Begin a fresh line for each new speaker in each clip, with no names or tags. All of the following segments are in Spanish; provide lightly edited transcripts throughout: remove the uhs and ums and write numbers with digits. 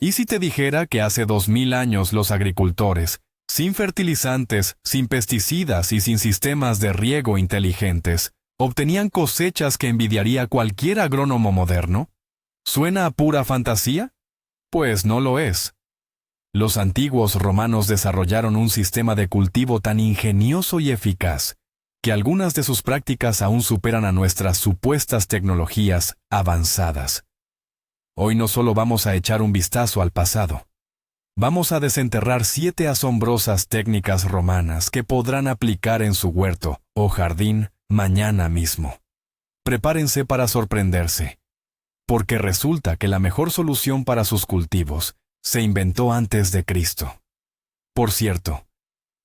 ¿Y si te dijera que hace 2000 años los agricultores, sin fertilizantes, sin pesticidas y sin sistemas de riego inteligentes, obtenían cosechas que envidiaría cualquier agrónomo moderno? ¿Suena a pura fantasía? Pues no lo es. Los antiguos romanos desarrollaron un sistema de cultivo tan ingenioso y eficaz que algunas de sus prácticas aún superan a nuestras supuestas tecnologías avanzadas. Hoy no solo vamos a echar un vistazo al pasado, vamos a desenterrar 7 asombrosas técnicas romanas que podrán aplicar en su huerto o jardín mañana mismo. Prepárense para sorprenderse, porque resulta que la mejor solución para sus cultivos se inventó antes de Cristo. Por cierto,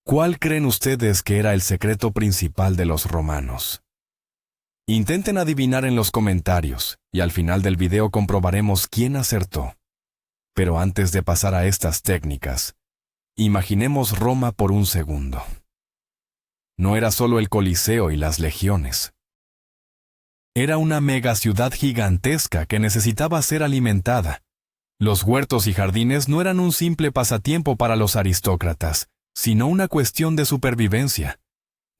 ¿cuál creen ustedes que era el secreto principal de los romanos? Intenten adivinar en los comentarios, y al final del video comprobaremos quién acertó. Pero antes de pasar a estas técnicas, imaginemos Roma por un segundo. No era solo el Coliseo y las legiones. Era una megaciudad gigantesca que necesitaba ser alimentada. Los huertos y jardines no eran un simple pasatiempo para los aristócratas, sino una cuestión de supervivencia.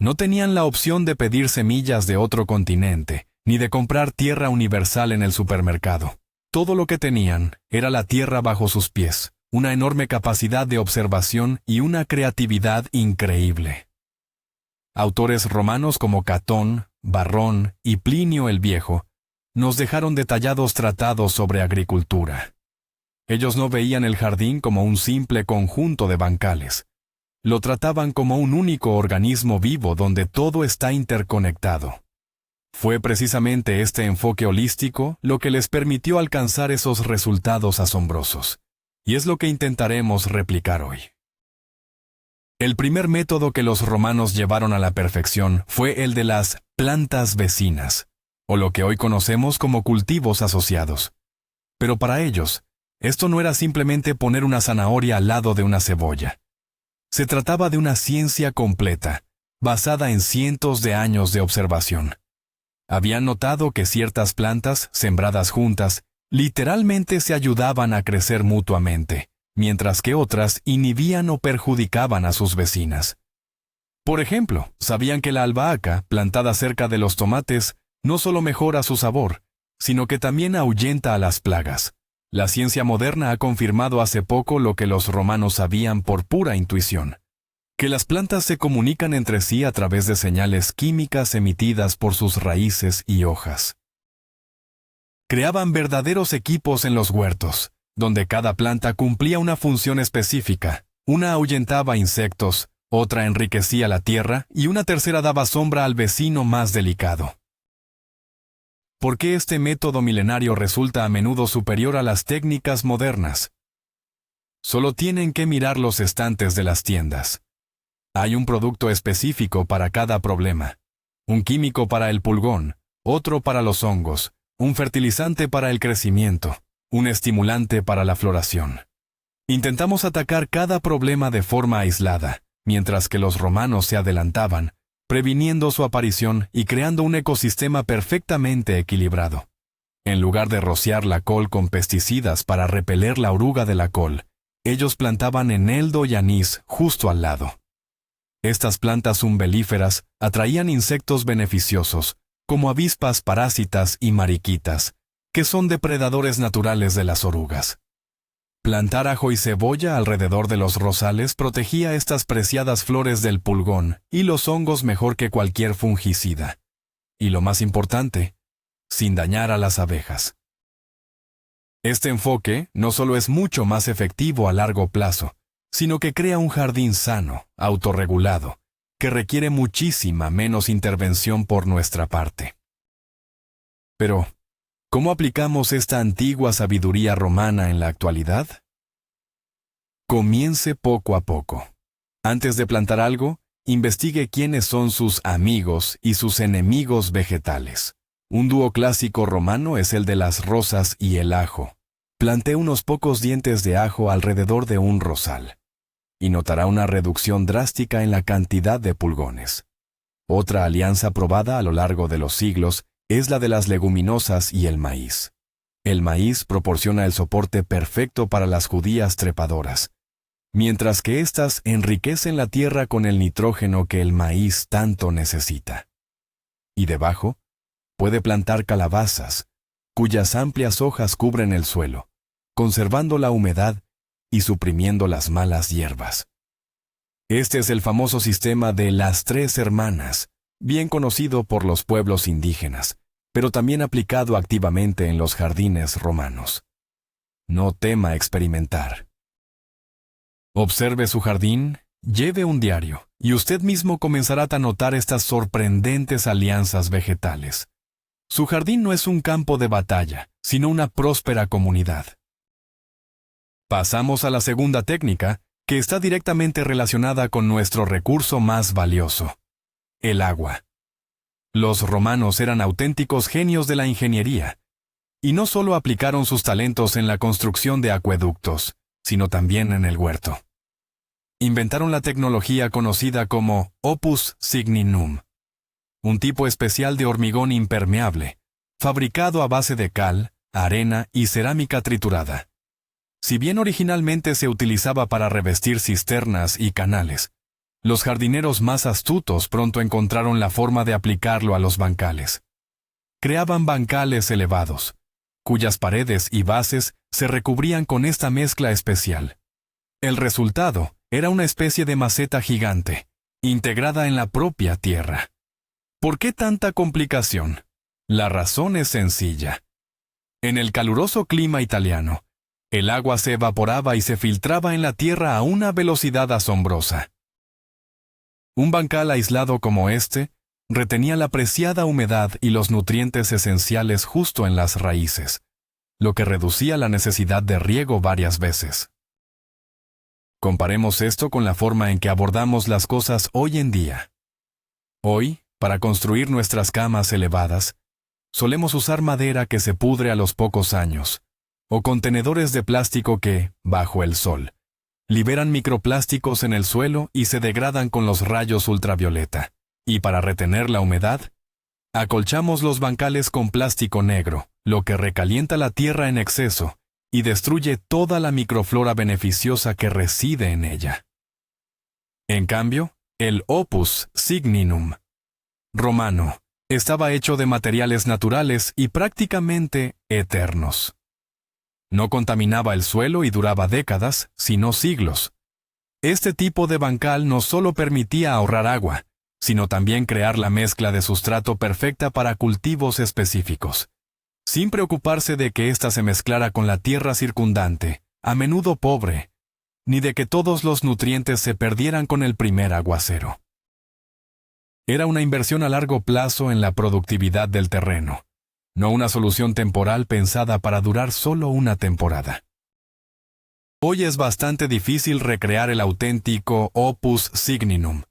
No tenían la opción de pedir semillas de otro continente, ni de comprar tierra universal en el supermercado. Todo lo que tenían era la tierra bajo sus pies, una enorme capacidad de observación y una creatividad increíble. Autores romanos como Catón, Varrón y Plinio el Viejo nos dejaron detallados tratados sobre agricultura. Ellos no veían el jardín como un simple conjunto de bancales. Lo trataban como un único organismo vivo donde todo está interconectado. Fue precisamente este enfoque holístico lo que les permitió alcanzar esos resultados asombrosos, y es lo que intentaremos replicar hoy. El primer método que los romanos llevaron a la perfección fue el de las plantas vecinas, o lo que hoy conocemos como cultivos asociados. Pero para ellos, esto no era simplemente poner una zanahoria al lado de una cebolla. Se trataba de una ciencia completa, basada en cientos de años de observación. Habían notado que ciertas plantas, sembradas juntas, literalmente se ayudaban a crecer mutuamente, mientras que otras inhibían o perjudicaban a sus vecinas. Por ejemplo, sabían que la albahaca, plantada cerca de los tomates, no solo mejora su sabor, sino que también ahuyenta a las plagas. La ciencia moderna ha confirmado hace poco lo que los romanos sabían por pura intuición, que las plantas se comunican entre sí a través de señales químicas emitidas por sus raíces y hojas. Creaban verdaderos equipos en los huertos, donde cada planta cumplía una función específica. Una ahuyentaba insectos, otra enriquecía la tierra y una tercera daba sombra al vecino más delicado. ¿Por qué este método milenario resulta a menudo superior a las técnicas modernas? Solo tienen que mirar los estantes de las tiendas. Hay un producto específico para cada problema. Un químico para el pulgón, otro para los hongos, un fertilizante para el crecimiento, un estimulante para la floración. Intentamos atacar cada problema de forma aislada, mientras que los romanos se adelantaban, previniendo su aparición y creando un ecosistema perfectamente equilibrado. En lugar de rociar la col con pesticidas para repeler la oruga de la col, ellos plantaban eneldo y anís justo al lado. Estas plantas umbelíferas atraían insectos beneficiosos, como avispas parásitas y mariquitas, que son depredadores naturales de las orugas. Plantar ajo y cebolla alrededor de los rosales protegía estas preciadas flores del pulgón y los hongos mejor que cualquier fungicida. Y lo más importante, sin dañar a las abejas. Este enfoque no solo es mucho más efectivo a largo plazo, sino que crea un jardín sano, autorregulado, que requiere muchísima menos intervención por nuestra parte. Pero, ¿cómo aplicamos esta antigua sabiduría romana en la actualidad? Comience poco a poco. Antes de plantar algo, investigue quiénes son sus amigos y sus enemigos vegetales. Un dúo clásico romano es el de las rosas y el ajo. Plante unos pocos dientes de ajo alrededor de un rosal, y notará una reducción drástica en la cantidad de pulgones. Otra alianza probada a lo largo de los siglos es la de las leguminosas y el maíz. El maíz proporciona el soporte perfecto para las judías trepadoras, mientras que éstas enriquecen la tierra con el nitrógeno que el maíz tanto necesita. Y debajo, puede plantar calabazas, cuyas amplias hojas cubren el suelo, conservando la humedad y suprimiendo las malas hierbas. Este es el famoso sistema de las 3 hermanas, bien conocido por los pueblos indígenas, pero también aplicado activamente en los jardines romanos. No tema experimentar. Observe su jardín, lleve un diario, y usted mismo comenzará a notar estas sorprendentes alianzas vegetales. Su jardín no es un campo de batalla, sino una próspera comunidad. Pasamos a la segunda técnica, que está directamente relacionada con nuestro recurso más valioso: el agua. Los romanos eran auténticos genios de la ingeniería, y no solo aplicaron sus talentos en la construcción de acueductos, sino también en el huerto. Inventaron la tecnología conocida como opus signinum, un tipo especial de hormigón impermeable, fabricado a base de cal, arena y cerámica triturada. Si bien originalmente se utilizaba para revestir cisternas y canales, los jardineros más astutos pronto encontraron la forma de aplicarlo a los bancales. Creaban bancales elevados, cuyas paredes y bases se recubrían con esta mezcla especial. El resultado era una especie de maceta gigante, integrada en la propia tierra. ¿Por qué tanta complicación? La razón es sencilla. En el caluroso clima italiano, el agua se evaporaba y se filtraba en la tierra a una velocidad asombrosa. Un bancal aislado como este retenía la preciada humedad y los nutrientes esenciales justo en las raíces, lo que reducía la necesidad de riego varias veces. Comparemos esto con la forma en que abordamos las cosas hoy en día. Hoy, para construir nuestras camas elevadas, solemos usar madera que se pudre a los pocos años, o contenedores de plástico que, bajo el sol, liberan microplásticos en el suelo y se degradan con los rayos ultravioleta. Y para retener la humedad, acolchamos los bancales con plástico negro, lo que recalienta la tierra en exceso y destruye toda la microflora beneficiosa que reside en ella. En cambio, el opus signinum romano estaba hecho de materiales naturales y prácticamente eternos. No contaminaba el suelo y duraba décadas, sino siglos. Este tipo de bancal no solo permitía ahorrar agua, sino también crear la mezcla de sustrato perfecta para cultivos específicos, sin preocuparse de que ésta se mezclara con la tierra circundante, a menudo pobre, ni de que todos los nutrientes se perdieran con el primer aguacero. Era una inversión a largo plazo en la productividad del terreno, no una solución temporal pensada para durar solo una temporada. Hoy es bastante difícil recrear el auténtico opus signinum,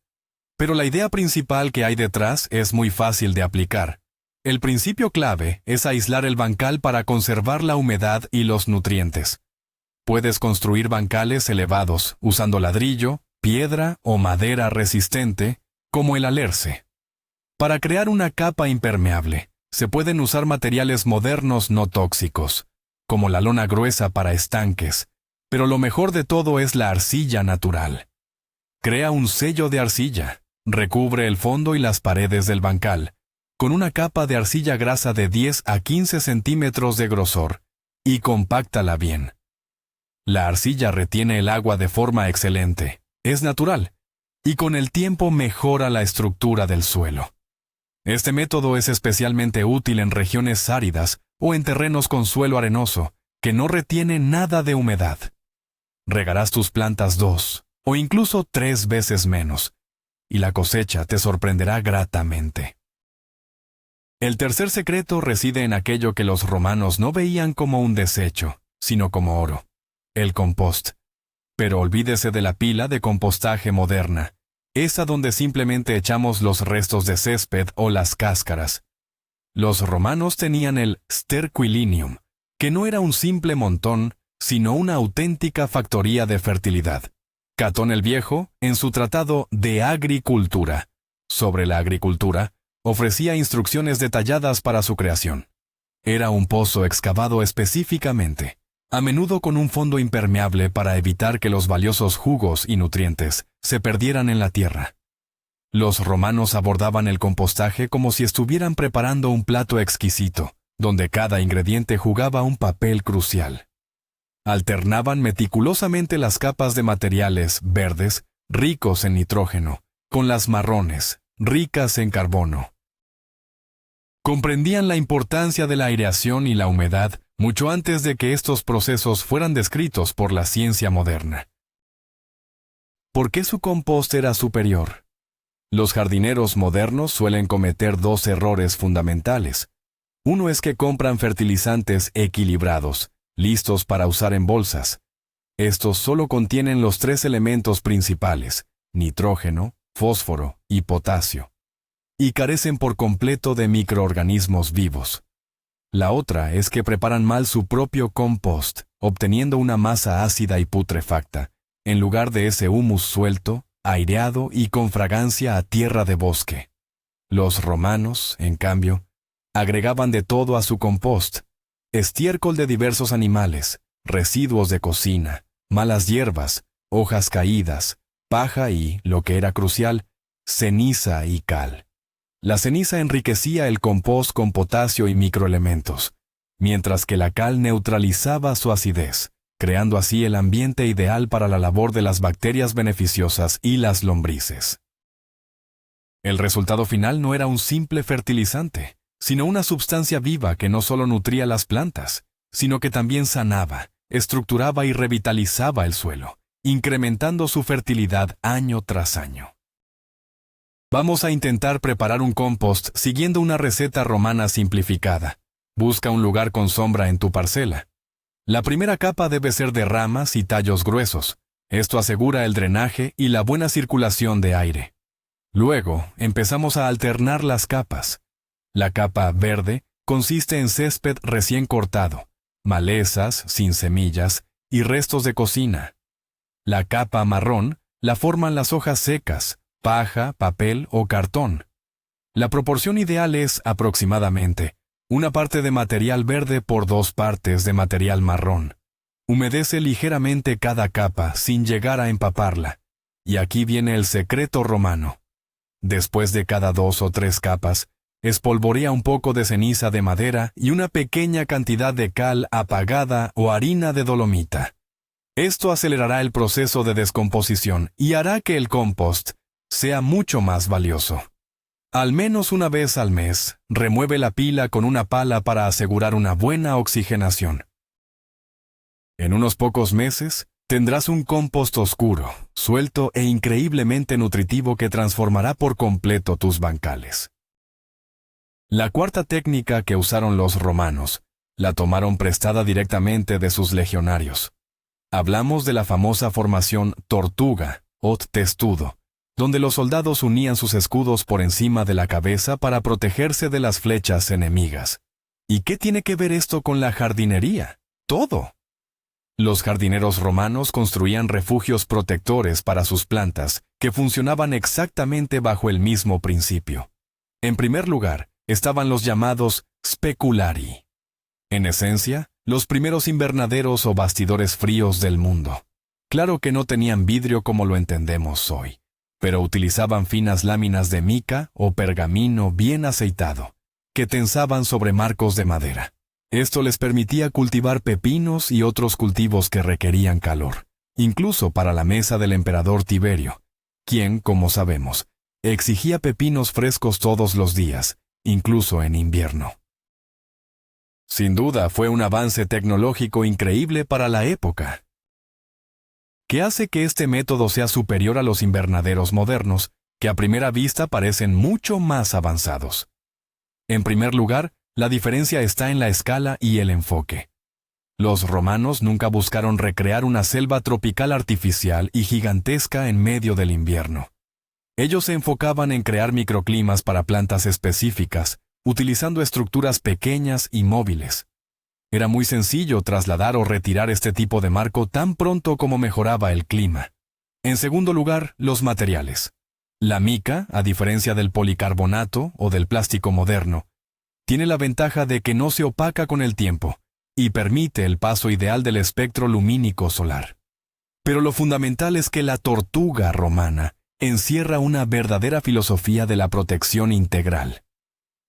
pero la idea principal que hay detrás es muy fácil de aplicar. El principio clave es aislar el bancal para conservar la humedad y los nutrientes. Puedes construir bancales elevados usando ladrillo, piedra o madera resistente, como el alerce. Para crear una capa impermeable, se pueden usar materiales modernos no tóxicos, como la lona gruesa para estanques, pero lo mejor de todo es la arcilla natural. Crea un sello de arcilla, recubre el fondo y las paredes del bancal, con una capa de arcilla grasa de 10 a 15 centímetros de grosor, y compáctala bien. La arcilla retiene el agua de forma excelente, es natural, y con el tiempo mejora la estructura del suelo. Este método es especialmente útil en regiones áridas o en terrenos con suelo arenoso, que no retiene nada de humedad. Regarás tus plantas 2 o incluso 3 veces menos, y la cosecha te sorprenderá gratamente. El tercer secreto reside en aquello que los romanos no veían como un desecho, sino como oro: el compost. Pero olvídese de la pila de compostaje moderna, esa donde simplemente echamos los restos de césped o las cáscaras. Los romanos tenían el sterquilinium, que no era un simple montón, sino una auténtica factoría de fertilidad. Catón el Viejo, en su tratado De Agricultura, sobre la agricultura, ofrecía instrucciones detalladas para su creación. Era un pozo excavado específicamente, a menudo con un fondo impermeable para evitar que los valiosos jugos y nutrientes se perdieran en la tierra. Los romanos abordaban el compostaje como si estuvieran preparando un plato exquisito, donde cada ingrediente jugaba un papel crucial. Alternaban meticulosamente las capas de materiales verdes, ricos en nitrógeno, con las marrones, ricas en carbono. Comprendían la importancia de la aireación y la humedad mucho antes de que estos procesos fueran descritos por la ciencia moderna. ¿Por qué su compost era superior? Los jardineros modernos suelen cometer dos errores fundamentales. Uno es que compran fertilizantes equilibrados, listos para usar en bolsas. Estos solo contienen los tres elementos principales, nitrógeno, fósforo y potasio, y carecen por completo de microorganismos vivos. La otra es que preparan mal su propio compost, obteniendo una masa ácida y putrefacta, en lugar de ese humus suelto, aireado y con fragancia a tierra de bosque. Los romanos, en cambio, agregaban de todo a su compost: estiércol de diversos animales, residuos de cocina, malas hierbas, hojas caídas, paja y, lo que era crucial, ceniza y cal. La ceniza enriquecía el compost con potasio y microelementos, mientras que la cal neutralizaba su acidez, creando así el ambiente ideal para la labor de las bacterias beneficiosas y las lombrices. El resultado final no era un simple fertilizante, sino una sustancia viva que no solo nutría las plantas, sino que también sanaba, estructuraba y revitalizaba el suelo, incrementando su fertilidad año tras año. Vamos a intentar preparar un compost siguiendo una receta romana simplificada. Busca un lugar con sombra en tu parcela. La primera capa debe ser de ramas y tallos gruesos. Esto asegura el drenaje y la buena circulación de aire. Luego, empezamos a alternar las capas. La capa verde consiste en césped recién cortado, malezas sin semillas y restos de cocina. La capa marrón la forman las hojas secas, paja, papel o cartón. La proporción ideal es, aproximadamente, una parte de material verde por 2 partes de material marrón. Humedece ligeramente cada capa sin llegar a empaparla. Y aquí viene el secreto romano. Después de cada 2 o 3 capas, espolvorea un poco de ceniza de madera y una pequeña cantidad de cal apagada o harina de dolomita. Esto acelerará el proceso de descomposición y hará que el compost sea mucho más valioso. Al menos una vez al mes, remueve la pila con una pala para asegurar una buena oxigenación. En unos pocos meses, tendrás un compost oscuro, suelto e increíblemente nutritivo que transformará por completo tus bancales. La cuarta técnica que usaron los romanos, la tomaron prestada directamente de sus legionarios. Hablamos de la famosa formación tortuga o testudo, donde los soldados unían sus escudos por encima de la cabeza para protegerse de las flechas enemigas. ¿Y qué tiene que ver esto con la jardinería? ¡Todo! Los jardineros romanos construían refugios protectores para sus plantas que funcionaban exactamente bajo el mismo principio. En primer lugar, estaban los llamados speculari. En esencia, los primeros invernaderos o bastidores fríos del mundo. Claro que no tenían vidrio como lo entendemos hoy, pero utilizaban finas láminas de mica o pergamino bien aceitado, que tensaban sobre marcos de madera. Esto les permitía cultivar pepinos y otros cultivos que requerían calor, incluso para la mesa del emperador Tiberio, quien, como sabemos, exigía pepinos frescos todos los días, incluso en invierno. Sin duda fue un avance tecnológico increíble para la época. ¿Qué hace que este método sea superior a los invernaderos modernos, que a primera vista parecen mucho más avanzados? En primer lugar, la diferencia está en la escala y el enfoque. Los romanos nunca buscaron recrear una selva tropical artificial y gigantesca en medio del invierno. Ellos se enfocaban en crear microclimas para plantas específicas, utilizando estructuras pequeñas y móviles. Era muy sencillo trasladar o retirar este tipo de marco tan pronto como mejoraba el clima. En segundo lugar, los materiales. La mica, a diferencia del policarbonato o del plástico moderno, Tiene la ventaja de que no se opaca con el tiempo y permite el paso ideal del espectro lumínico solar. Pero lo fundamental es que la tortuga romana encierra una verdadera filosofía de la protección integral.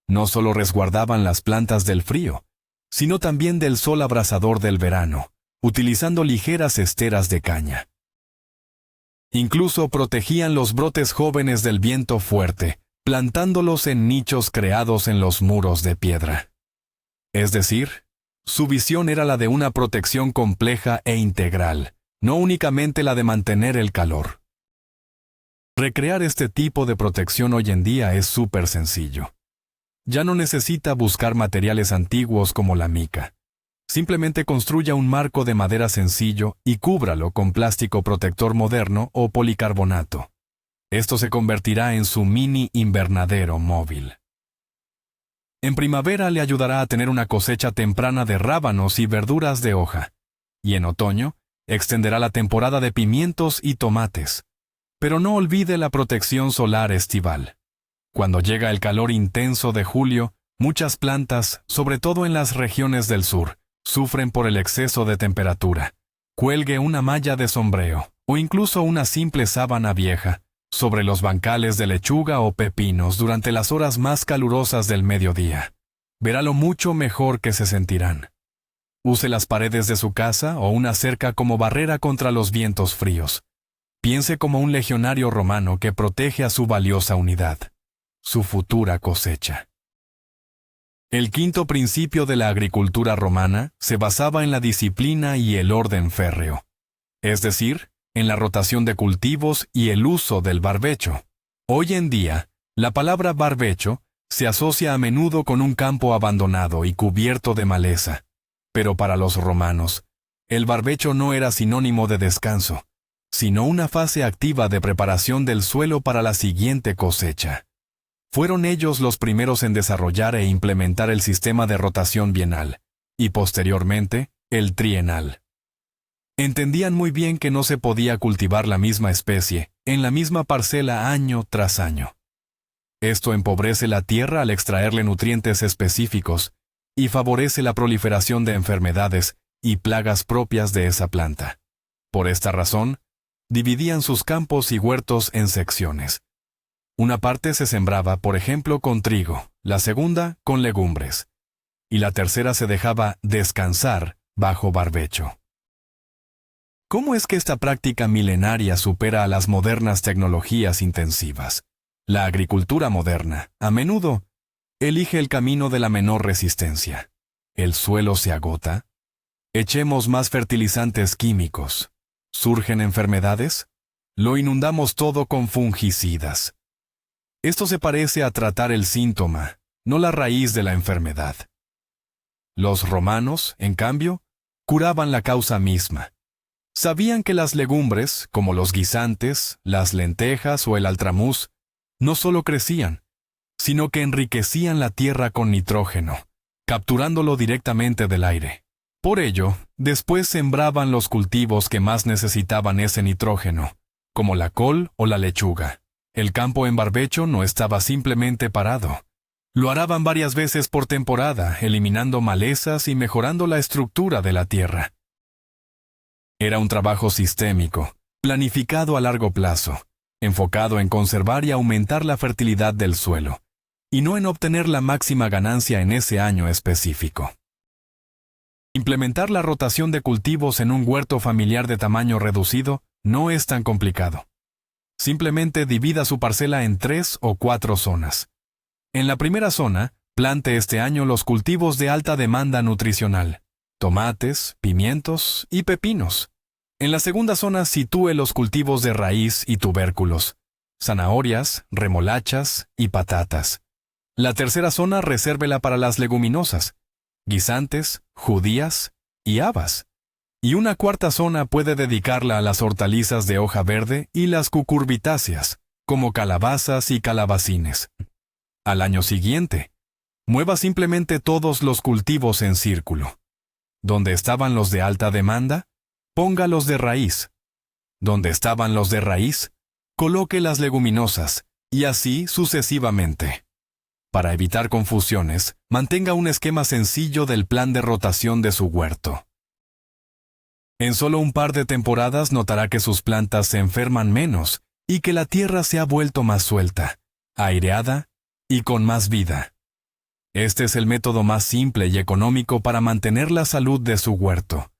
No solo resguardaban las plantas del frío, sino también del sol abrasador del verano, utilizando ligeras esteras de caña. Incluso protegían los brotes jóvenes del viento fuerte, plantándolos en nichos creados en los muros de piedra. Es decir, su visión era la de una protección compleja e integral, no únicamente la de mantener el calor. Recrear este tipo de protección hoy en día es súper sencillo. Ya no necesita buscar materiales antiguos como la mica. Simplemente construya un marco de madera sencillo y cúbralo con plástico protector moderno o policarbonato. Esto se convertirá en su mini invernadero móvil. En primavera le ayudará a tener una cosecha temprana de rábanos y verduras de hoja. Y en otoño, extenderá la temporada de pimientos y tomates. Pero no olvide la protección solar estival. Cuando llega el calor intenso de julio, muchas plantas, sobre todo en las regiones del sur, sufren por el exceso de temperatura. Cuelgue una malla de sombreo, o incluso una simple sábana vieja, sobre los bancales de lechuga o pepinos durante las horas más calurosas del mediodía. Verá lo mucho mejor que se sentirán. Use las paredes de su casa o una cerca como barrera contra los vientos fríos. Piense como un legionario romano que protege a su valiosa unidad, su futura cosecha. El quinto principio de la agricultura romana se basaba en la disciplina y el orden férreo, es decir, en la rotación de cultivos y el uso del barbecho. Hoy en día, la palabra barbecho se asocia a menudo con un campo abandonado y cubierto de maleza. Pero para los romanos, el barbecho no era sinónimo de descanso, sino una fase activa de preparación del suelo para la siguiente cosecha. Fueron ellos los primeros en desarrollar e implementar el sistema de rotación bienal, y posteriormente, el trienal. Entendían muy bien que no se podía cultivar la misma especie, en la misma parcela año tras año. Esto empobrece la tierra al extraerle nutrientes específicos, y favorece la proliferación de enfermedades y plagas propias de esa planta. Por esta razón, dividían sus campos y huertos en secciones. Una parte se sembraba, por ejemplo, con trigo, la segunda con legumbres, y la tercera se dejaba descansar bajo barbecho. ¿Cómo es que esta práctica milenaria supera a las modernas tecnologías intensivas? La agricultura moderna, a menudo, elige el camino de la menor resistencia. ¿El suelo se agota? Echemos más fertilizantes químicos. ¿Surgen enfermedades? Lo inundamos todo con fungicidas. Esto se parece a tratar el síntoma, no la raíz de la enfermedad. Los romanos, en cambio, curaban la causa misma. Sabían que las legumbres, como los guisantes, las lentejas o el altramuz, no solo crecían, sino que enriquecían la tierra con nitrógeno, capturándolo directamente del aire. Por ello, después sembraban los cultivos que más necesitaban ese nitrógeno, como la col o la lechuga. El campo en barbecho no estaba simplemente parado. Lo araban varias veces por temporada, eliminando malezas y mejorando la estructura de la tierra. Era un trabajo sistémico, planificado a largo plazo, enfocado en conservar y aumentar la fertilidad del suelo, y no en obtener la máxima ganancia en ese año específico. Implementar la rotación de cultivos en un huerto familiar de tamaño reducido no es tan complicado. Simplemente divida su parcela en 3 o 4 zonas. En la primera zona, plante este año los cultivos de alta demanda nutricional: tomates, pimientos y pepinos. En la segunda zona sitúe los cultivos de raíz y tubérculos: zanahorias, remolachas y patatas. La tercera zona resérvela para las leguminosas: guisantes, judías y habas. Y una cuarta zona puede dedicarla a las hortalizas de hoja verde y las cucurbitáceas, como calabazas y calabacines. Al año siguiente, mueva simplemente todos los cultivos en círculo. Donde estaban los de alta demanda, ponga los de raíz. Donde estaban los de raíz, coloque las leguminosas, y así sucesivamente. Para evitar confusiones, mantenga un esquema sencillo del plan de rotación de su huerto. En solo un par de temporadas notará que sus plantas se enferman menos y que la tierra se ha vuelto más suelta, aireada y con más vida. Este es el método más simple y económico para mantener la salud de su huerto,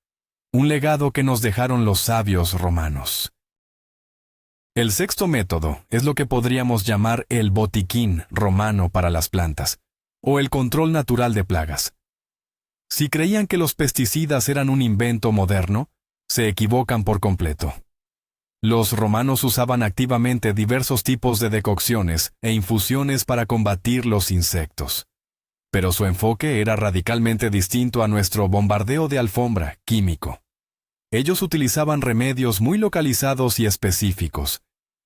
un legado que nos dejaron los sabios romanos. El sexto método es lo que podríamos llamar el botiquín romano para las plantas, o el control natural de plagas. Si creían que los pesticidas eran un invento moderno, se equivocan por completo. Los romanos usaban activamente diversos tipos de decocciones e infusiones para combatir los insectos. Pero su enfoque era radicalmente distinto a nuestro bombardeo de alfombra químico. Ellos utilizaban remedios muy localizados y específicos,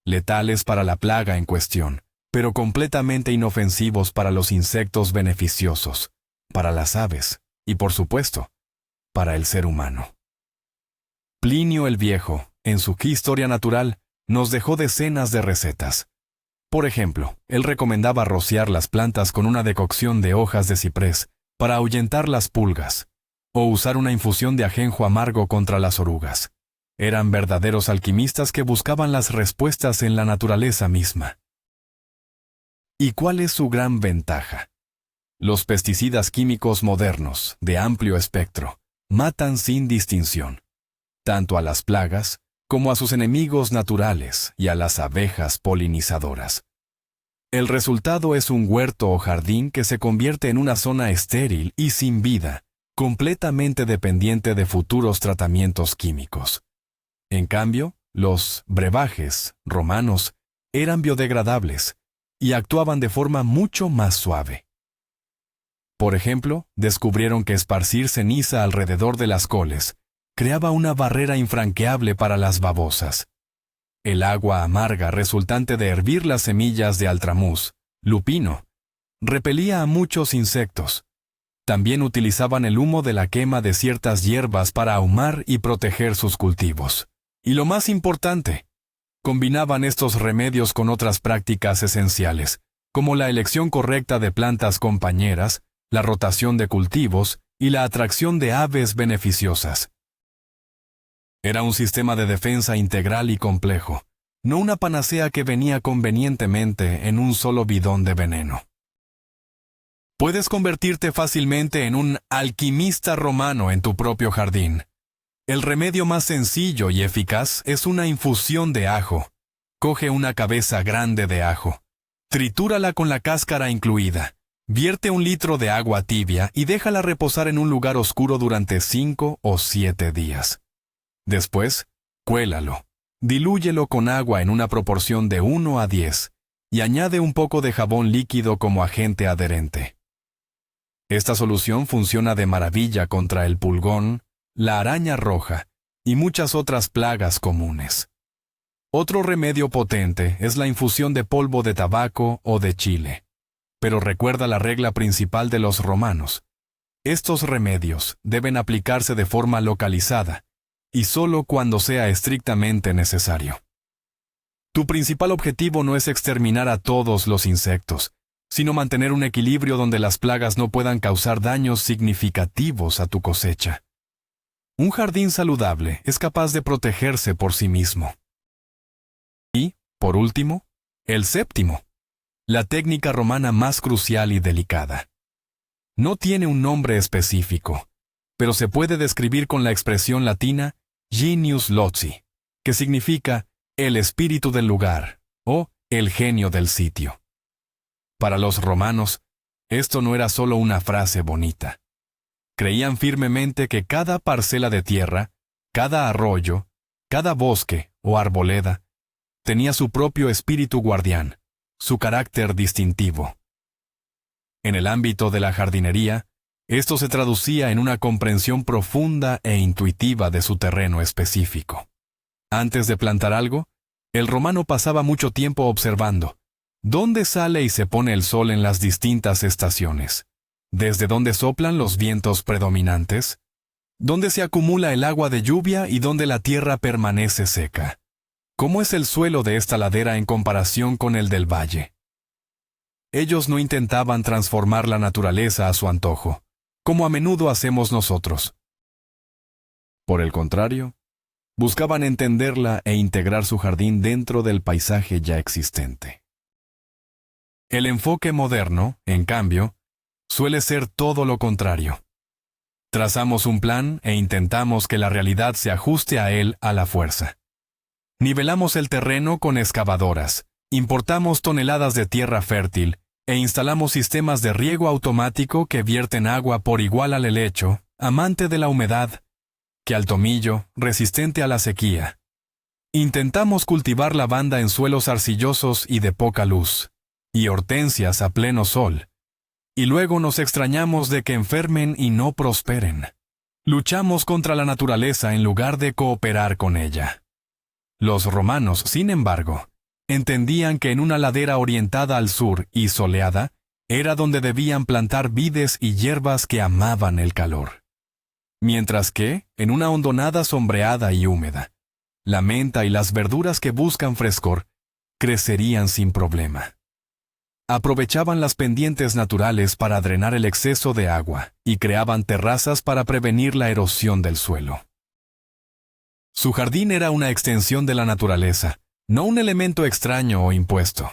letales para la plaga en cuestión, pero completamente inofensivos para los insectos beneficiosos, para las aves y, por supuesto, para el ser humano. Plinio el Viejo, en su Historia Natural, nos dejó decenas de recetas. Por ejemplo, él recomendaba rociar las plantas con una decocción de hojas de ciprés para ahuyentar las pulgas, o usar una infusión de ajenjo amargo contra las orugas. Eran verdaderos alquimistas que buscaban las respuestas en la naturaleza misma. ¿Y cuál es su gran ventaja? Los pesticidas químicos modernos, de amplio espectro, matan sin distinción, tanto a las plagas como a sus enemigos naturales y a las abejas polinizadoras. El resultado es un huerto o jardín que se convierte en una zona estéril y sin vida, completamente dependiente de futuros tratamientos químicos. En cambio, los brebajes romanos eran biodegradables y actuaban de forma mucho más suave. Por ejemplo, descubrieron que esparcir ceniza alrededor de las coles creaba una barrera infranqueable para las babosas. El agua amarga resultante de hervir las semillas de altramuz, lupino, repelía a muchos insectos. También utilizaban el humo de la quema de ciertas hierbas para ahumar y proteger sus cultivos. Y lo más importante, combinaban estos remedios con otras prácticas esenciales, como la elección correcta de plantas compañeras, la rotación de cultivos y la atracción de aves beneficiosas. Era un sistema de defensa integral y complejo, no una panacea que venía convenientemente en un solo bidón de veneno. Puedes convertirte fácilmente en un alquimista romano en tu propio jardín. El remedio más sencillo y eficaz es una infusión de ajo. Coge una cabeza grande de ajo, tritúrala con la cáscara incluida, vierte 1 litro de agua tibia y déjala reposar en un lugar oscuro durante 5 o 7 días. Después, cuélalo, dilúyelo con agua en una proporción de 1 a 10 y añade un poco de jabón líquido como agente adherente. Esta solución funciona de maravilla contra el pulgón, la araña roja y muchas otras plagas comunes. Otro remedio potente es la infusión de polvo de tabaco o de chile. Pero recuerda la regla principal de los romanos. Estos remedios deben aplicarse de forma localizada, y solo cuando sea estrictamente necesario. Tu principal objetivo no es exterminar a todos los insectos, sino mantener un equilibrio donde las plagas no puedan causar daños significativos a tu cosecha. Un jardín saludable es capaz de protegerse por sí mismo. Y, por último, el séptimo, la técnica romana más crucial y delicada. No tiene un nombre específico, pero se puede describir con la expresión latina genius loci, que significa el espíritu del lugar o el genio del sitio. Para los romanos, esto no era solo una frase bonita. Creían firmemente que cada parcela de tierra, cada arroyo, cada bosque o arboleda, tenía su propio espíritu guardián, su carácter distintivo. En el ámbito de la jardinería, esto se traducía en una comprensión profunda e intuitiva de su terreno específico. Antes de plantar algo, el romano pasaba mucho tiempo observando dónde sale y se pone el sol en las distintas estaciones, desde dónde soplan los vientos predominantes, dónde se acumula el agua de lluvia y dónde la tierra permanece seca. ¿Cómo es el suelo de esta ladera en comparación con el del valle? ellos no intentaban transformar la naturaleza a su antojo, como a menudo hacemos nosotros. Por el contrario, buscaban entenderla e integrar su jardín dentro del paisaje ya existente. El enfoque moderno, en cambio, suele ser todo lo contrario. Trazamos un plan e intentamos que la realidad se ajuste a él a la fuerza. Nivelamos el terreno con excavadoras, importamos toneladas de tierra fértil e instalamos sistemas de riego automático que vierten agua por igual al helecho, amante de la humedad, que al tomillo, resistente a la sequía. Intentamos cultivar lavanda en suelos arcillosos y de poca luz, y hortensias a pleno sol, y luego nos extrañamos de que enfermen y no prosperen. Luchamos contra la naturaleza en lugar de cooperar con ella. Los romanos, sin embargo, entendían que en una ladera orientada al sur y soleada, era donde debían plantar vides y hierbas que amaban el calor. Mientras que, en una hondonada sombreada y húmeda, la menta y las verduras que buscan frescor crecerían sin problema. Aprovechaban las pendientes naturales para drenar el exceso de agua y creaban terrazas para prevenir la erosión del suelo. Su jardín era una extensión de la naturaleza, no un elemento extraño o impuesto.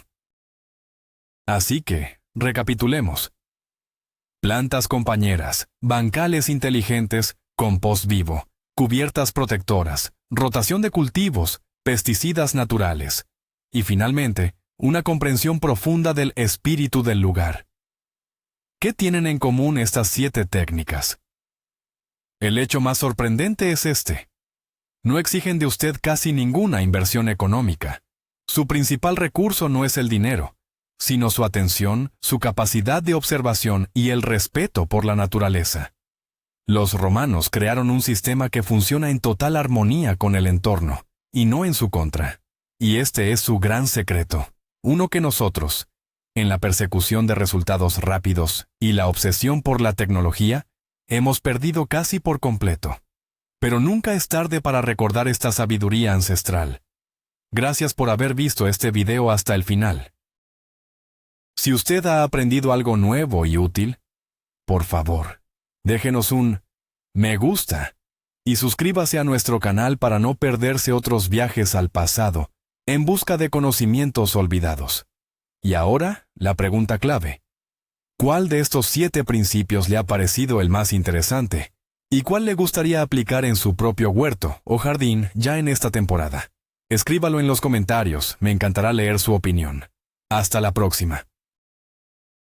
Así que, recapitulemos. Plantas compañeras, bancales inteligentes, compost vivo, cubiertas protectoras, rotación de cultivos, pesticidas naturales y, finalmente, una comprensión profunda del espíritu del lugar. ¿Qué tienen en común estas 7 técnicas? El hecho más sorprendente es este. No exigen de usted casi ninguna inversión económica. Su principal recurso no es el dinero, sino su atención, su capacidad de observación y el respeto por la naturaleza. Los romanos crearon un sistema que funciona en total armonía con el entorno, y no en su contra. Y este es su gran secreto. Uno que nosotros, en la persecución de resultados rápidos y la obsesión por la tecnología, hemos perdido casi por completo. Pero nunca es tarde para recordar esta sabiduría ancestral. Gracias por haber visto este video hasta el final. Si usted ha aprendido algo nuevo y útil, por favor, déjenos un me gusta y suscríbase a nuestro canal para no perderse otros viajes al pasado en busca de conocimientos olvidados. Y ahora, la pregunta clave. ¿Cuál de estos 7 principios le ha parecido el más interesante? ¿Y cuál le gustaría aplicar en su propio huerto o jardín ya en esta temporada? Escríbalo en los comentarios, me encantará leer su opinión. Hasta la próxima.